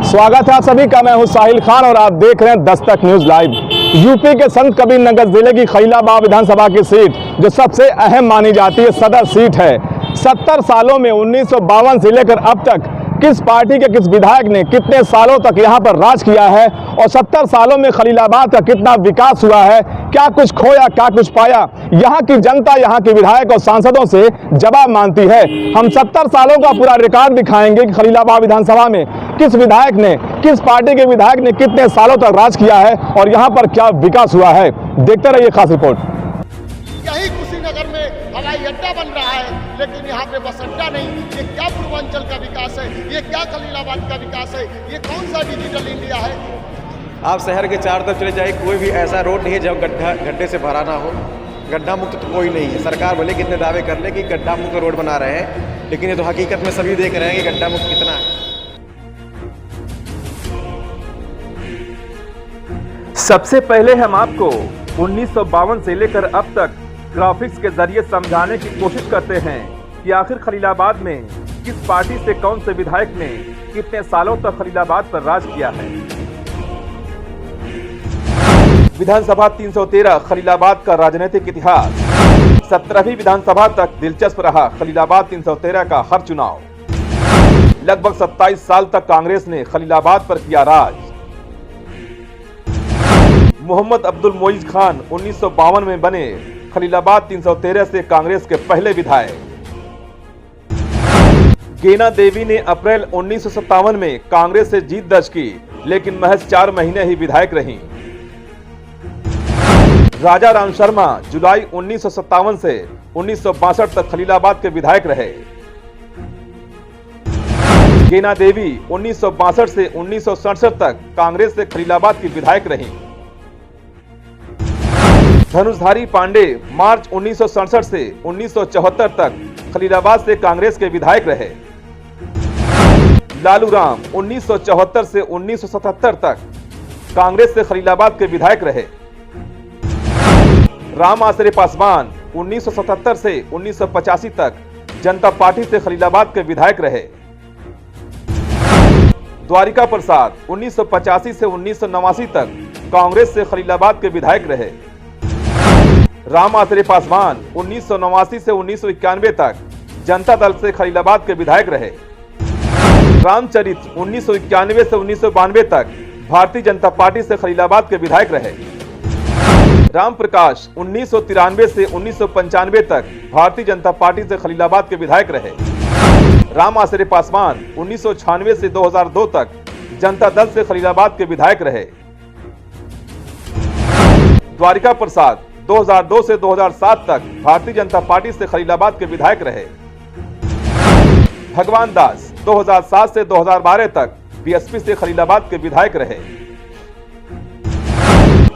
स्वागत है आप सभी का। मैं हूं साहिल खान और आप देख रहे हैं दस्तक न्यूज लाइव। यूपी के संत कबीरनगर जिले की खलीलाबाद विधानसभा की सीट जो सबसे अहम मानी जाती है सदर सीट है। 70 सालों में 1952 से लेकर अब तक किस पार्टी के किस विधायक ने कितने सालों तक यहां पर राज किया है और 70 सालों में खलीलाबाद का कितना विकास हुआ है, क्या कुछ खोया क्या कुछ पाया, यहां की जनता यहां के विधायक और सांसदों से जवाब मांगती है। हम 70 सालों का पूरा रिकॉर्ड दिखाएंगे कि खलीलाबाद विधानसभा में किस विधायक ने, किस पार्टी के विधायक ने कितने सालों तक राज किया है और यहां पर क्या विकास हुआ है। देखते रहिए खास रिपोर्ट। यही कुशीनगर में हवाई अड्डा बन रहा है, लेकिन यहाँ पे बस अड्डा नहीं। ये क्या पूर्वांचल का विकास है, ये क्या खलीलाबाद का विकास है, ये कौन सा डिजिटल इंडिया है। आप शहर के चारों तरफ चले जाए, कोई भी ऐसा रोड नहीं है जब गड्ढे से भरा ना हो। गड्ढा मुक्त तो कोई नहीं है। सरकार भले कितने दावे कर ले कि गड्ढा मुक्त रोड बना रहे हैं, लेकिन ये तो हकीकत में सभी देख रहे हैं कि गड्ढा मुक्त कितना है। सबसे पहले हम आपको 1952 से लेकर अब तक ग्राफिक्स के जरिए समझाने की कोशिश करते हैं कि आखिर खलीलाबाद में किस पार्टी से कौन से विधायक ने कितने सालों तक खलीलाबाद पर राज किया है। विधानसभा 313 खलीलाबाद का राजनीतिक इतिहास। 17वीं विधानसभा तक दिलचस्प रहा खलीलाबाद 313 का हर चुनाव। लगभग 27 साल तक कांग्रेस ने खलीलाबाद पर किया राज। मोहम्मद अब्दुल मोइज खान 1952 में बने खलीलाबाद 313 से कांग्रेस के पहले विधायक। गेना देवी ने अप्रैल 1957 में कांग्रेस से जीत दर्ज की, लेकिन महज 4 महीने ही विधायक रहीं। राजा राम शर्मा जुलाई 1957 से 1962 तक खलीलाबाद के विधायक रहे। गेना देवी 1962 से 1967 तक कांग्रेस से खलीलाबाद की विधायक रहीं। धनुषधारी पांडे मार्च 1967 से 1974 तक खलीलाबाद से कांग्रेस के विधायक रहे। लालू राम 1974 से 1977 तक कांग्रेस से खलीलाबाद के विधायक रहे। राम आश्रय पासवान 1977 से 1985 तक जनता पार्टी से खलीलाबाद के विधायक रहे। द्वारिका प्रसाद 1985 से 1989 तक कांग्रेस से खलीलाबाद के विधायक रहे। राम आश्रय पासवान 1989 से 1991 तक जनता दल से खलीलाबाद के विधायक रहे। रामचरित 1991 से 1992 तक भारतीय जनता पार्टी से खलीलाबाद के विधायक रहे। राम प्रकाश 1993 से 1995 तक भारतीय जनता पार्टी से खलीलाबाद के विधायक रहे। राम आश्रय पासवान 1996 से 2002 तक जनता दल से खलीलाबाद के विधायक रहे। द्वारिका प्रसाद 2002 से 2007 तक भारतीय जनता पार्टी से खलीलाबाद के विधायक रहे। भगवान दास 2007 से 2012 तक बीएसपी से खलीलाबाद के विधायक रहे।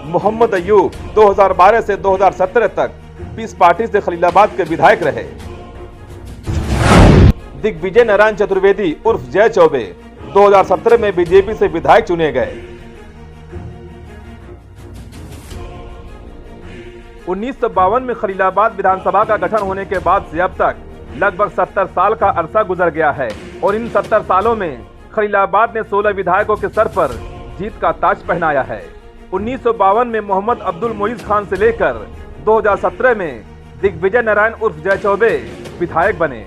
मोहम्मद अयूब 2012 से 2017 तक पीस पार्टी से खलीलाबाद के विधायक रहे। दिग्विजय नारायण चतुर्वेदी उर्फ जय चौबे 2017 में बीजेपी से विधायक चुने गए। 1952 में खलीलाबाद विधानसभा का गठन होने के बाद से अब तक लगभग 70 साल का अरसा गुजर गया है और इन 70 सालों में खलीलाबाद ने 16 विधायकों के सर पर जीत का ताज पहनाया है। 1952 में मोहम्मद अब्दुल मोइज खान से लेकर 2017 में दिग्विजय नारायण उर्फ जय चौबे विधायक बने।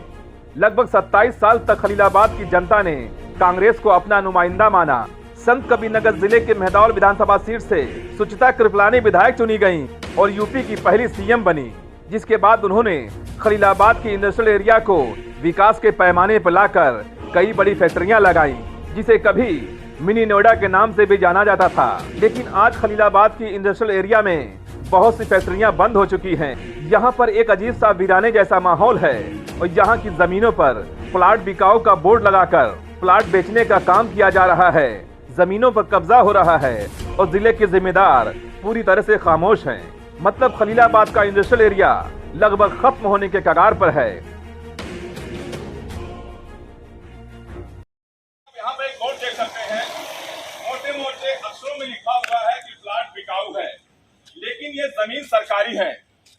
लगभग 27 साल तक खलीलाबाद की जनता ने कांग्रेस को अपना नुमाइंदा माना। संत कबीरनगर जिले के मेहदौल विधानसभा सीट से सुचिता कृपलानी विधायक चुनी गईं और यूपी की पहली सीएम बनी, जिसके बाद उन्होंने खलीलाबाद की इंडस्ट्रियल एरिया को विकास के पैमाने पर लाकर कई बड़ी फैक्ट्रियां लगाई, जिसे कभी मिनी नोएडा के नाम से भी जाना जाता था। लेकिन आज खलीलाबाद की इंडस्ट्रियल एरिया में बहुत सी फैक्ट्रियां बंद हो चुकी हैं। यहाँ पर एक अजीब सा वीराने जैसा माहौल है और यहाँ की जमीनों पर प्लाट बिकाऊ का बोर्ड लगाकर प्लाट बेचने का काम किया जा रहा है। जमीनों पर कब्जा हो रहा है और जिले के जिम्मेदार पूरी तरह से खामोश हैं। मतलब खलीलाबाद का इंडस्ट्रियल एरिया लगभग खत्म होने के कगार पर है। यहाँ पे एक बोर्ड देख सकते हैं, मोटे मोटे अक्षरों में लिखा हुआ है कि प्लाट बिकाऊ है, लेकिन ये जमीन सरकारी है।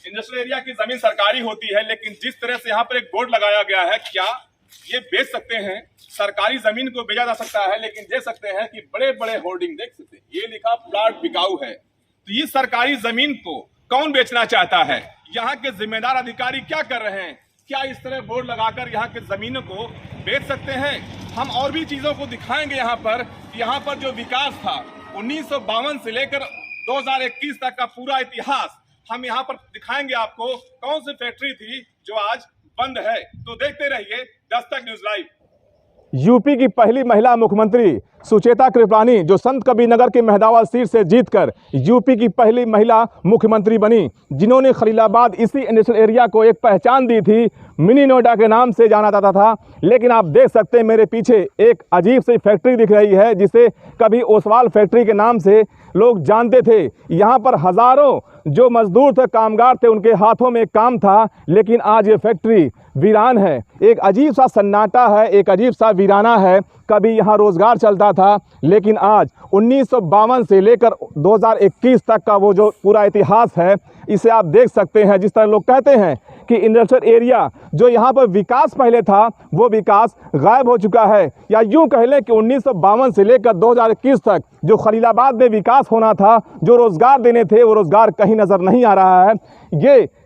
इंडस्ट्रियल एरिया की जमीन सरकारी होती है, लेकिन जिस तरह से यहाँ पर एक बोर्ड लगाया गया है, क्या ये बेच सकते हैं, सरकारी जमीन को बेचा जा सकता है, लेकिन दे सकते हैं कि बड़े बड़े होर्डिंग देख सकते हैं, ये लिखा प्लाट बिकाऊ है। तो इस सरकारी जमीन को कौन बेचना चाहता है? यहाँ के जिम्मेदार अधिकारी क्या कर रहे हैं? क्या इस तरह बोर्ड लगाकर यहाँ के जमीनों को बेच सकते हैं? हम और भी चीजों को दिखाएंगे यहाँ पर जो विकास था 1952 से लेकर 2021 तक का पूरा इतिहास हम यहाँ पर दिखाएंगे आपको। कौन सी फैक्ट्री थी जो आज बंद है? तो देखते रहिए दस्तक न्यूज लाइव। यूपी की पहली महिला मुख्यमंत्री सुचेता कृपलानी जो संत कबीर नगर के मेहदावाल सीट से जीतकर यूपी की पहली महिला मुख्यमंत्री बनी, जिन्होंने खलीलाबाद इसी इंडस्ट्रियल एरिया को एक पहचान दी थी, मिनी नोएडा के नाम से जाना जाता था। लेकिन आप देख सकते हैं मेरे पीछे एक अजीब सी फैक्ट्री दिख रही है, जिसे कभी ओसवाल फैक्ट्री के नाम से लोग जानते थे। यहाँ पर हज़ारों जो मजदूर थे, कामगार थे, उनके हाथों में काम था, लेकिन आज ये फैक्ट्री वीरान है। एक अजीब सा सन्नाटा है, एक अजीब सा वीराना है। कभी यहाँ रोज़गार चलता था, लेकिन आज 1952 से लेकर 2021 तक का वो जो पूरा इतिहास है, इसे आप देख सकते हैं। जिस तरह लोग कहते हैं कि इंडस्ट्रियल एरिया जो यहाँ पर विकास पहले था, वो विकास गायब हो चुका है, या यूँ कह लें कि 1952 से लेकर 2021 तक जो खलीलाबाद में विकास होना था, जो रोज़गार देने थे, वो रोज़गार कहीं नज़र नहीं आ रहा है।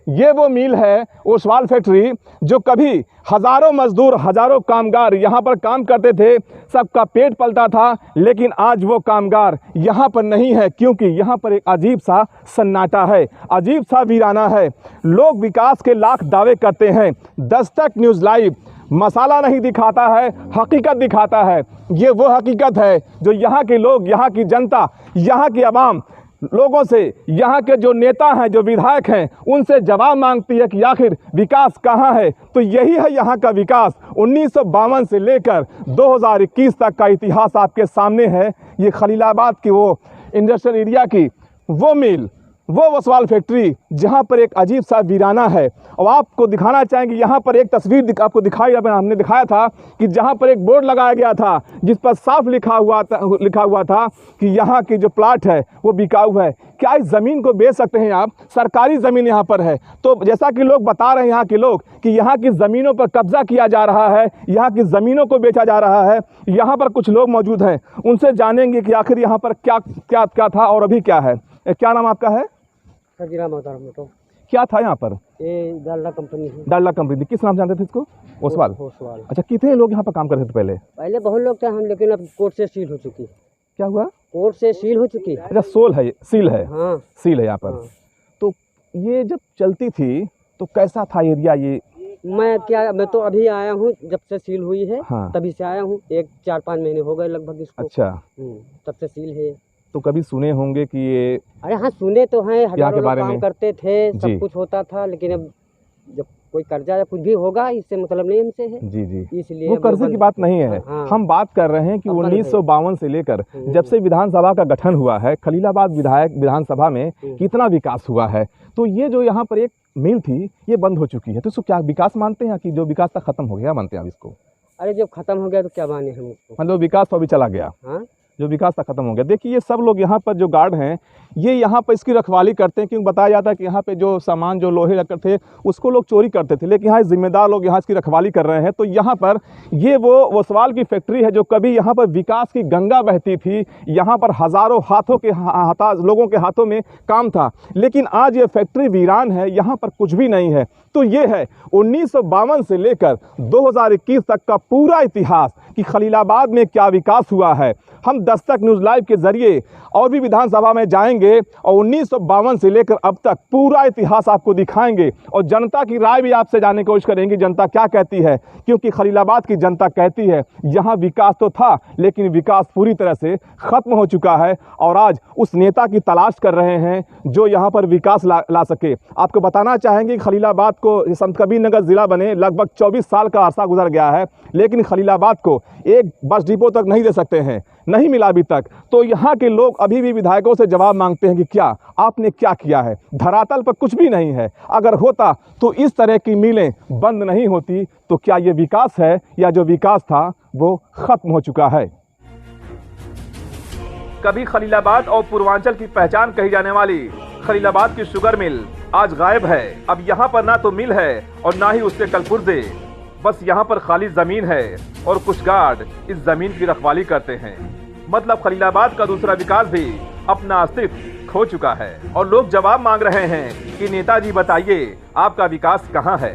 ये वो मिल है ओसवाल फैक्ट्री, जो कभी हज़ारों मजदूर, हज़ारों कामगार यहाँ पर काम करते थे, सबका पेट पलता था, लेकिन आज वो कामगार यहाँ पर नहीं है, क्योंकि यहाँ पर एक अजीब सा सन्नाटा है, अजीब सा वीराना है। लोग विकास के लाख दावे करते हैं। दस्तक न्यूज़ लाइव मसाला नहीं दिखाता है, हकीकत दिखाता है। ये वो हकीकत है जो यहाँ के लोग, यहाँ की जनता, यहाँ की आवाम लोगों से, यहाँ के जो नेता हैं, जो विधायक हैं, उनसे जवाब मांगती है कि आखिर विकास कहाँ है। तो यही है यहाँ का विकास। 1952 से लेकर 2021 तक का इतिहास आपके सामने है। ये खलीलाबाद की वो इंडस्ट्रियल एरिया की वो मिल, वो ओसवाल फैक्ट्री, जहाँ पर एक अजीब सा वीराना है। और आपको दिखाना चाहेंगे, यहाँ पर एक तस्वीर आपको दिखाई, हमने दिखाया था कि जहाँ पर एक बोर्ड लगाया गया था, जिस पर साफ लिखा हुआ था कि यहाँ की जो प्लाट है वो बिकाऊ है। क्या इस ज़मीन को बेच सकते हैं आप? सरकारी ज़मीन यहाँ पर है। तो जैसा कि लोग बता रहे हैं यहाँ के लोग कि यहाँ की ज़मीनों पर कब्जा किया जा रहा है, यहाँ की ज़मीनों को बेचा जा रहा है। यहाँ पर कुछ लोग मौजूद हैं, उनसे जानेंगे कि आखिर यहाँ पर क्या था और अभी क्या है। क्या नाम आपका है? तो क्या था यहाँ पर? ये डालडा कंपनी है। डालडा कंपनी। किस नाम जानते थे इसको? ओसवाल। अच्छा, कितने लोग यहाँ पर काम करते थे पहले? पहले बहुत लोग थे हम, लेकिन अब कोर्ट से सील हो चुकी। क्या हुआ? कोर्ट से सील हो चुकी। अच्छा, सील है। हाँ, सील है यहाँ पर। हाँ। तो ये जब चलती थी तो कैसा था एरिया ये? मैं तो अभी आया हूँ, जब से सील हुई है। हाँ। तभी से आया हूँ, 4-5 महीने हो गए लगभग इसको। अच्छा, तब से सील है। तो कभी सुने होंगे कि ये? अरे हाँ, सुने तो हैं, हजारों लोग बारे काम में करते थे, सब कुछ होता था, लेकिन अब जब कोई कर्जा या कुछ भी होगा, इससे मतलब नहीं हमसे है। जी। इसलिए वो कर्जे की बात नहीं है। हाँ। हम बात कर रहे हैं कि 1952 से लेकर जब से विधानसभा का गठन हुआ है, खलीलाबाद विधानसभा में कितना विकास हुआ है। तो ये जो यहाँ पर एक मिल थी, ये बंद हो चुकी है। तो इसको क्या विकास मानते हैं कि जो विकास था खत्म हो गया, मानते हैं आप इसको? अरे जब खत्म हो गया तो क्या माने हम उसको? मतलब विकास तो अभी चला गया। हाँ, जो विकास था खत्म हो गया। देखिए, ये सब लोग यहाँ पर जो गार्ड हैं, ये यहाँ पर इसकी रखवाली करते हैं, क्योंकि बताया जाता है कि यहाँ पे जो सामान, जो लोहे रखते थे, उसको लोग चोरी करते थे, लेकिन यहाँ जिम्मेदार लोग यहाँ इसकी रखवाली कर रहे हैं। तो यहाँ पर ये वो ओसवाल की फैक्ट्री है, जो कभी यहाँ पर विकास की गंगा बहती थी। यहाँ पर हज़ारों लोगों के हाथों में काम था, लेकिन आज ये फैक्ट्री वीरान है, यहाँ पर कुछ भी नहीं है। तो ये है 1952 से लेकर 2021 तक का पूरा इतिहास कि खलीलाबाद में क्या विकास हुआ है। हम दस्तक न्यूज़ लाइव के ज़रिए और भी विधानसभा में जाएंगे और 1952 से लेकर अब तक पूरा इतिहास आपको दिखाएंगे, और जनता की राय भी आपसे जानने की कोशिश करेंगे, जनता क्या कहती है। क्योंकि खलीलाबाद की जनता कहती है यहाँ विकास तो था, लेकिन विकास पूरी तरह से ख़त्म हो चुका है, और आज उस नेता की तलाश कर रहे हैं जो यहाँ पर विकास ला सके। आपको बताना चाहेंगे कि खलीलाबाद को संत कबीर नगर ज़िला बने लगभग 24 साल का अरसा गुजर गया है, लेकिन खलीलाबाद को एक बस डिपो तक नहीं दे सकते हैं, नहीं मिला अभी तक। तो यहाँ के लोग अभी भी विधायकों से जवाब मांगते हैं कि क्या आपने क्या किया है। धरातल पर कुछ भी नहीं है। अगर होता तो इस तरह की मिलें बंद नहीं होती। तो क्या ये विकास है, या जो विकास था वो खत्म हो चुका है? कभी खलीलाबाद और पूर्वांचल की पहचान कही जाने वाली खलीलाबाद की शुगर मिल आज गायब है। अब यहाँ पर ना तो मिल है और ना ही उसके कलपुर्जे। बस यहाँ पर खाली जमीन है और कुछ गार्ड इस जमीन की रखवाली करते हैं। मतलब खलीलाबाद का दूसरा विकास भी अपना अस्तित्व खो चुका है और लोग जवाब मांग रहे हैं कि नेताजी बताइए आपका विकास कहाँ है।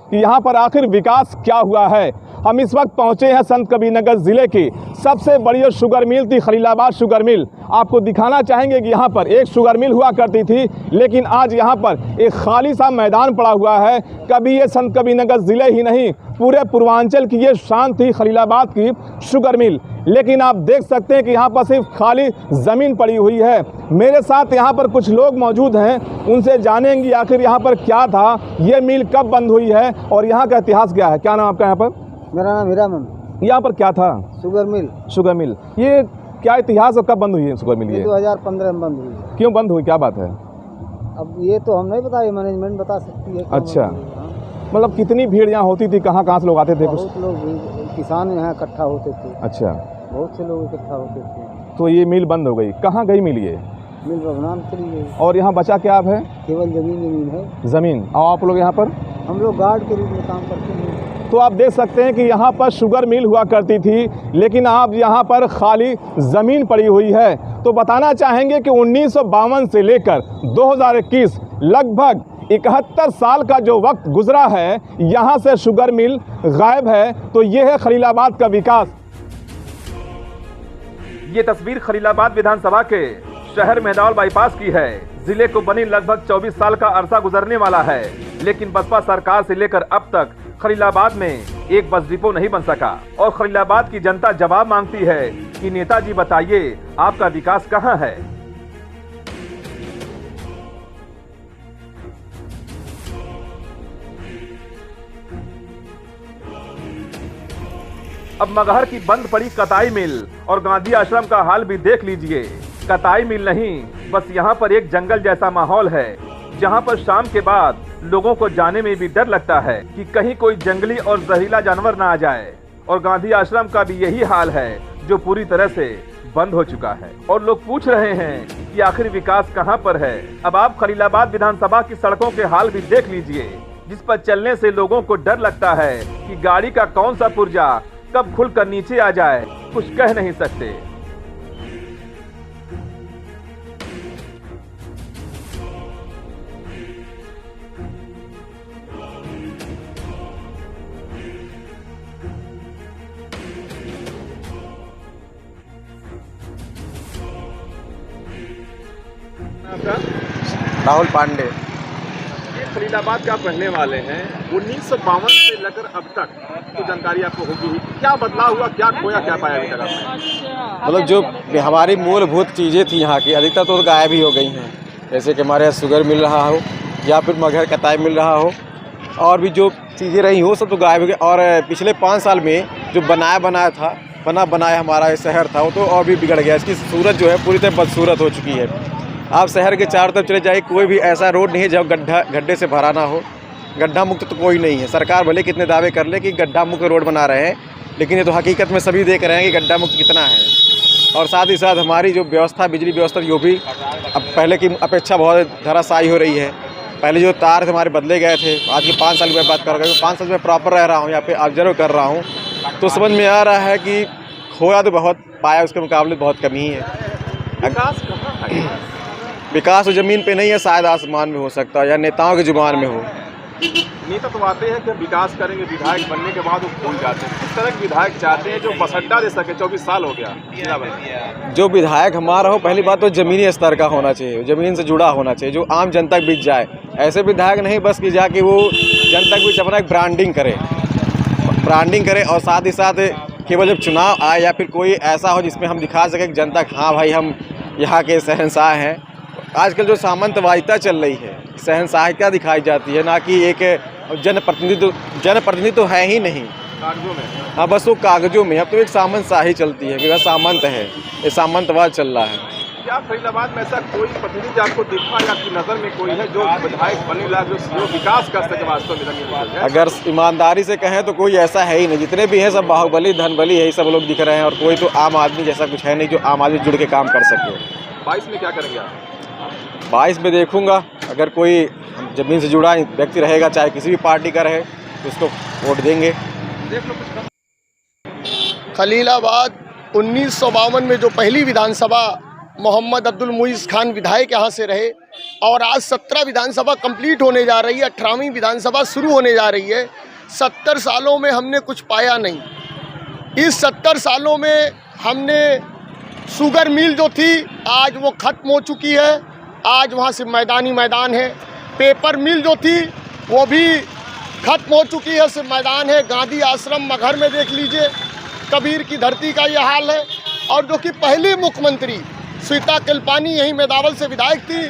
कि यहाँ पर आखिर विकास क्या हुआ है। हम इस वक्त पहुँचे हैं संत कबीरनगर ज़िले की सबसे बड़ी शुगर मिल थी खलीलाबाद शुगर मिल। आपको दिखाना चाहेंगे कि यहाँ पर एक शुगर मिल हुआ करती थी, लेकिन आज यहाँ पर एक खाली सा मैदान पड़ा हुआ है। कभी ये संत कबीरनगर ज़िले ही नहीं, पूरे पूर्वांचल की ये शान थी खलीलाबाद की शुगर मिल। लेकिन आप देख सकते हैं कि यहाँ पर सिर्फ खाली ज़मीन पड़ी हुई है। मेरे साथ यहाँ पर कुछ लोग मौजूद हैं, उनसे जानेंगे आखिर यहाँ पर क्या था, ये मिल कब बंद हुई है और यहाँ का इतिहास क्या है। क्या नाम आपका यहाँ पर? मेरा नाम हीरामन। यहाँ पर क्या था? Sugar mill. शुगर मिल, ये क्या इतिहास और कब बंद हुई है शुगर मिल? ये 2015 में बंद हुई है। क्यों बंद हुई, क्या बात है? अब ये तो हम नहीं बता, ये मैनेजमेंट बता सकती है। अच्छा, मतलब कितनी भीड़ यहाँ होती थी, कहाँ कहाँ से लोग आते थे? बहुत लोग किसान यहाँ इकट्ठा होते थे। अच्छा, बहुत से लोग इकट्ठा होते थे। तो ये मिल बंद हो गई, कहाँ गई मिल ये? मिल बदनाम चली गई। और यहाँ बचा क्या अब है? केवल जमीन है। ज़मीन। और आप लोग यहाँ पर? हम लोग गार्ड के रूप में काम करते हैं। तो आप देख सकते हैं कि यहाँ पर शुगर मिल हुआ करती थी, लेकिन अब यहाँ पर खाली ज़मीन पड़ी हुई है। तो बताना चाहेंगे कि 1952 से लेकर 2021 लगभग 71 साल का जो वक्त गुजरा है, यहाँ से शुगर मिल गायब है। तो ये है खलीलाबाद का विकास। ये तस्वीर खलीलाबाद विधानसभा के शहर मेहदौल बाईपास की है। जिले को बनी लगभग 24 साल का अरसा गुजरने वाला है, लेकिन बसपा सरकार से लेकर अब तक खलीलाबाद में एक बस डिपो नहीं बन सका और खलीलाबाद की जनता जवाब मांगती है कि नेताजी बताइए आपका विकास कहाँ है। अब मगहर की बंद पड़ी कताई मिल और गांधी आश्रम का हाल भी देख लीजिए। कताई मिल नहीं, बस यहाँ पर एक जंगल जैसा माहौल है, जहाँ पर शाम के बाद लोगों को जाने में भी डर लगता है कि कहीं कोई जंगली और जहरीला जानवर ना आ जाए। और गांधी आश्रम का भी यही हाल है, जो पूरी तरह से बंद हो चुका है और लोग पूछ रहे हैं कि आखिर विकास कहाँ पर है। अब आप खलीलाबाद विधानसभा की सड़कों के हाल भी देख लीजिए, जिस पर चलने से लोगों को डर लगता है कि गाड़ी का कौन सा पुर्जा कब खुलकर नीचे आ जाए, कुछ कह नहीं सकते। राहुल पांडे। ये खलीलाबाद के आप रहने वाले हैं। 1952 से लेकर अब तक तो जानकारी आपको होगी, क्या बदलाव हुआ, क्या खोया, क्या पाया अभी तक आपने? मतलब जो हमारी मूलभूत चीज़ें थी यहाँ की, अधिकतर तो गायब ही हो गई हैं। जैसे कि हमारे यहाँ शुगर मिल रहा हो या फिर मगहर कताई मिल रहा हो, और भी जो चीज़ें रही हो सब तो गायब हो गई। और पिछले 5 साल में जो बनाया हमारा शहर था, वो तो और भी बिगड़ गया। इसकी सूरत जो है पूरी तरह बदसूरत हो चुकी है। आप शहर के चारों तरफ चले जाइए, कोई भी ऐसा रोड नहीं है जहाँ गड्ढे से भरा ना हो। गड्ढा मुक्त तो कोई नहीं है। सरकार भले कितने दावे कर ले कि गड्ढा मुक्त रोड बना रहे हैं, लेकिन ये तो हकीकत में सभी देख रहे हैं कि गड्ढा मुक्त कितना है। और साथ ही साथ हमारी जो व्यवस्था, बिजली व्यवस्था, जो भी अब पहले की अपेक्षा बहुत धराशायी हो रही है। पहले जो तार हमारे बदले गए थे, आज के 5 साल की बात कर रहा हूँ, 5 साल में प्रॉपर रह रहा हूँ, यहाँ पे ऑब्जर्व कर रहा हूँ, तो समझ में आ रहा है कि खोया तो बहुत पाया, उसके मुकाबले बहुत कमी है। विकास तो ज़मीन पे नहीं है, शायद आसमान में हो सकता है या नेताओं की जुबान में हो। नेता तो आते हैं कि विकास करेंगे, विधायक बनने के बाद वो भूल जाते हैं। किस तरह के विधायक चाहते हैं जो बस अड्डा दे सके? 24 साल हो गया। जो विधायक हमारा हो, पहली बात तो ज़मीनी स्तर का होना चाहिए, ज़मीन से जुड़ा होना चाहिए, जो आम जनता के बीच जाए। ऐसे विधायक नहीं बस कि जाके वो जनता के बीच अपना एक ब्रांडिंग करे और साथ ही साथ केवल जब चुनाव आए या फिर कोई ऐसा हो जिसमें हम दिखा सकें कि जनता, हाँ भाई हम यहाँ के शहंशाह हैं। आजकल जो सामंतवादिता चल रही है, शहंशाहिता दिखाई जाती है, ना कि एक जनप्रतिनिधि तो है ही नहीं, कागजों में। हाँ, बस वो कागजों में। अब तो एक सामंतशाही चलती है कि वह सामंत है, ये सामंतवाद चल रहा है। क्या खलीलाबाद में ऐसा कोई प्रतिनिधि आपको दिखा या आपकी नज़र में कोई है जो विधायक बने ला जो विकास कर सके वास्तव में? अगर ईमानदारी से कहें तो कोई ऐसा है ही नहीं, जितने भी हैं सब बाहुबली धनबली यही सब लोग दिख रहे हैं, और कोई तो आम आदमी जैसा कुछ है नहीं जो आम आदमी जुड़ के काम कर सके। 22 में क्या करेंगे आप? 22 में देखूंगा, अगर कोई ज़मीन से जुड़ा व्यक्ति रहेगा, चाहे किसी भी पार्टी का रहे, तो उसको वोट देंगे। देख लो कुछ खलीलाबाद 1952 में जो पहली विधानसभा मोहम्मद अब्दुल मुईज़ खान विधायक यहाँ से रहे, और आज 17 विधानसभा कंप्लीट होने जा रही है, 18वीं विधानसभा शुरू होने जा रही है। 70 सालों में हमने कुछ पाया नहीं। इस 70 सालों में हमने शुगर मिल जो थी आज वो ख़त्म हो चुकी है, आज वहाँ से मैदान है। पेपर मिल जो थी वो भी ख़त्म हो चुकी है, सिर्फ मैदान है। गांधी आश्रम मगहर में देख लीजिए, कबीर की धरती का ये हाल है। और जो कि पहली मुख्यमंत्री स्वीता किलपानी यहीं मेदावल से विधायक थी,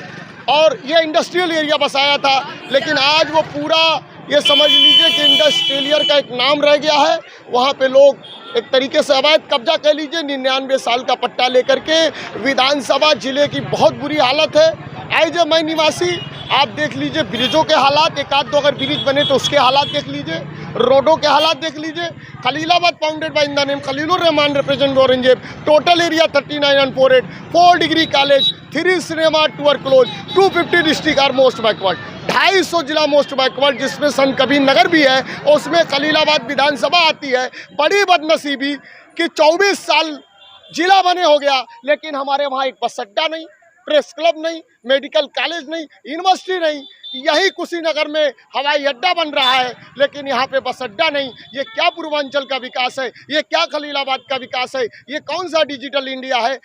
और ये इंडस्ट्रियल एरिया बसाया था, लेकिन आज वो पूरा ये समझ लीजिए कि इंडस्ट्रियल का एक नाम रह गया है। वहाँ पे लोग एक तरीके से अवैध कब्जा कह लीजिए, 99 साल का पट्टा लेकर के। विधानसभा जिले की बहुत बुरी हालत है। एज ए मैं निवासी आप देख लीजिए ब्रिजों के हालात, एक आध दो अगर ब्रिज बने तो उसके हालात देख लीजिए, रोडों के हालात देख लीजिए। Khalilabad founded by in the name Khalilur Rahman represent Aurangzeb, total area 39,948, 4 degree college, 3 cinema, 2 are close, 250 district are most backward, 250 जिला मोस्ट बैकवर्ड, जिसमें संत कबीर नगर भी है, उसमें खलीलाबाद विधानसभा आती है। बड़ी बदनसीबी कि 24 साल जिला बने हो गया, लेकिन हमारे वहाँ एक बस अड्डा नहीं, प्रेस क्लब नहीं, मेडिकल कॉलेज नहीं, यूनिवर्सिटी नहीं। यही कुशीनगर में हवाई अड्डा बन रहा है, लेकिन यहाँ पे बस अड्डा नहीं। ये क्या पूर्वांचल का विकास है? ये क्या खलीलाबाद का विकास है? ये कौन सा डिजिटल इंडिया है?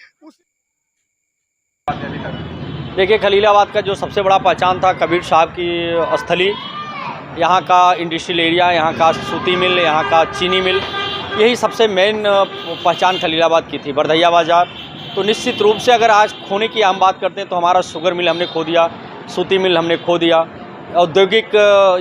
देखिए, खलीलाबाद का जो सबसे बड़ा पहचान था कबीर साहब की स्थली, यहाँ का इंडस्ट्रियल एरिया, यहाँ का सूती मिल, यहाँ का चीनी मिल, यही सबसे मेन पहचान खलीलाबाद की थी। बरधैया बाज़ार तो निश्चित रूप से अगर आज खोने की हम बात करते हैं तो हमारा शुगर मिल हमने खो दिया, सूती मिल हमने खो दिया, औद्योगिक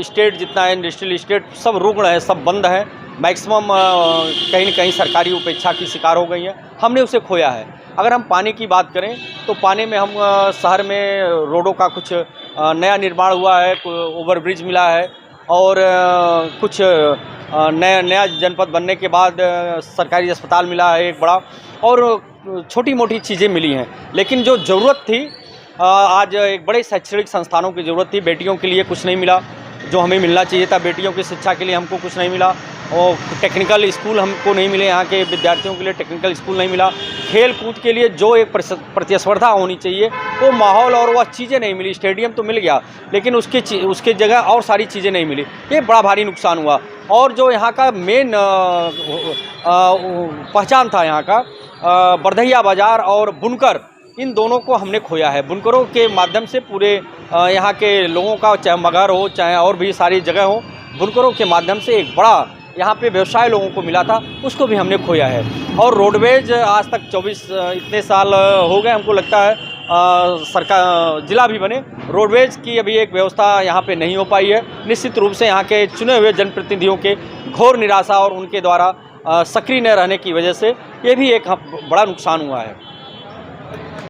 स्टेट जितना है, इंडस्ट्रियल स्टेट सब रुग्ण है, सब बंद है। मैक्सिमम कहीं न कहीं सरकारी उपेक्षा की शिकार हो गई है, हमने उसे खोया है। अगर हम पानी की बात करें तो पानी में हम शहर में रोडों का कुछ नया निर्माण हुआ है, ओवरब्रिज मिला है, और कुछ नया जनपद बनने के बाद सरकारी अस्पताल मिला है एक बड़ा, और छोटी मोटी चीज़ें मिली हैं। लेकिन जो ज़रूरत थी, आज एक बड़े शैक्षणिक संस्थानों की ज़रूरत थी, बेटियों के लिए कुछ नहीं मिला जो हमें मिलना चाहिए था। बेटियों की शिक्षा के लिए हमको कुछ नहीं मिला, और टेक्निकल स्कूल हमको नहीं मिले, यहाँ के विद्यार्थियों के लिए टेक्निकल स्कूल नहीं मिला। खेल कूद के लिए जो एक प्रतिस्पर्धा होनी चाहिए वो माहौल और वह चीज़ें नहीं मिली। स्टेडियम तो मिल गया, लेकिन उसके जगह और सारी चीज़ें नहीं मिली, ये बड़ा भारी नुकसान हुआ। और जो यहाँ का मेन पहचान था, यहाँ का बरधैया बाज़ार और बुनकर, इन दोनों को हमने खोया है। बुनकरों के माध्यम से पूरे यहाँ के लोगों का, चाहे मगहर हो चाहे और भी सारी जगह हो, बुनकरों के माध्यम से एक बड़ा यहाँ पे व्यवसाय लोगों को मिला था, उसको भी हमने खोया है। और रोडवेज आज तक 24 इतने साल हो गए, हमको लगता है सरकार जिला भी बने, रोडवेज की अभी एक व्यवस्था यहाँ पे नहीं हो पाई है। निश्चित रूप से यहाँ के चुने हुए जनप्रतिनिधियों के घोर निराशा और उनके द्वारा सक्रिय न रहने की वजह से ये भी एक बड़ा नुकसान हुआ है।